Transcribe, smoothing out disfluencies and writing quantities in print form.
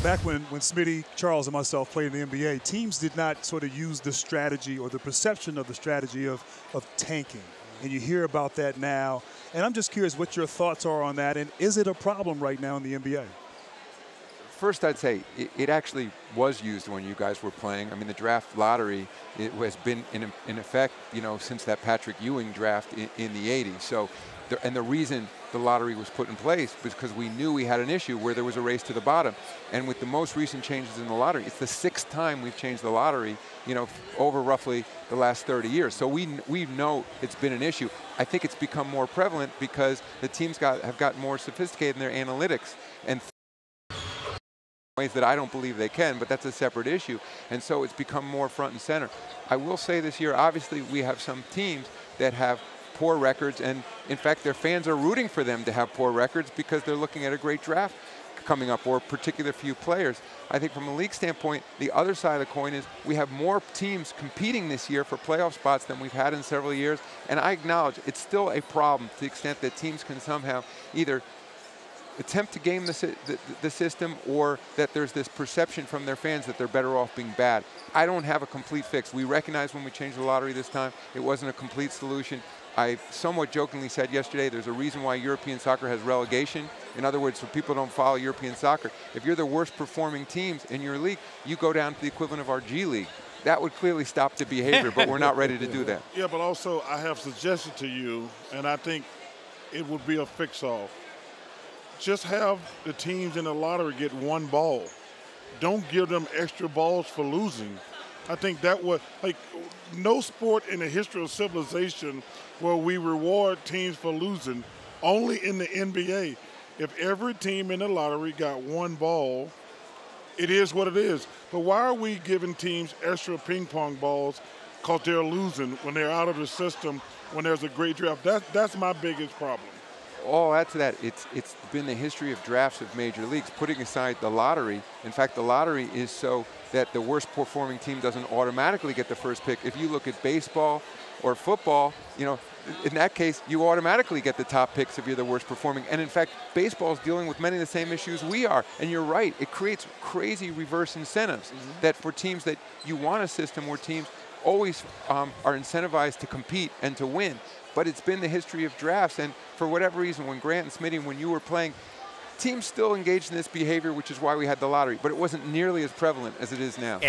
Back when Smitty, Charles, and myself played in the NBA, teams did not sort of use the strategy or the perception of the strategy of tanking. And you hear about that now. And I'm just curious what your thoughts are on that. And is it a problem right now in the NBA? First, I'd say it actually was used when you guys were playing. I mean, the draft lottery, it has been in effect, you know, since that Patrick Ewing draft in the 80s. So, and the reason the lottery was put in place was because we knew we had an issue where there was a race to the bottom. And with the most recent changes in the lottery, it's the 6th time we've changed the lottery, you know, over roughly the last 30 years. So we know it's been an issue. I think it's become more prevalent because the teams have gotten more sophisticated in their analytics and ways that I don't believe they can, but that's a separate issue. And so it's become more front and center. I will say this year, obviously we have some teams that have poor records, and in fact their fans are rooting for them to have poor records because they're looking at a great draft coming up or a particular few players. I think from a league standpoint, the other side of the coin is we have more teams competing this year for playoff spots than we've had in several years, and I acknowledge it's still a problem to the extent that teams can somehow either attempt to game the system or that there's this perception from their fans that they're better off being bad. I don't have a complete fix. We recognize when we changed the lottery this time, it wasn't a complete solution. I somewhat jokingly said yesterday, there's a reason why European soccer has relegation. In other words, for people who don't follow European soccer, if you're the worst performing teams in your league, you go down to the equivalent of our G League. That would clearly stop the behavior, but we're not ready to do that. Yeah, but also I have suggested to you, and I think it would be a fix-all. Just have the teams in the lottery get one ball. Don't give them extra balls for losing. I think that would, like, no sport in the history of civilization where we reward teams for losing, only in the NBA. If every team in the lottery got one ball, it is what it is. But why are we giving teams extra ping pong balls because they're losing when they're out of the system when there's a great draft? That's my biggest problem. I'll add to that, it's been the history of drafts of major leagues, putting aside the lottery. In fact, the lottery is so that the worst performing team doesn't automatically get the first pick. If you look at baseball or football, you know, in that case, you automatically get the top picks if you're the worst performing. And in fact, baseball is dealing with many of the same issues we are. And you're right, it creates crazy reverse incentives that for teams that you want a system where teams always are incentivized to compete and to win. But it's been the history of drafts, and for whatever reason, when Grant and Smitty, when you were playing, teams still engaged in this behavior, which is why we had the lottery, but it wasn't nearly as prevalent as it is now.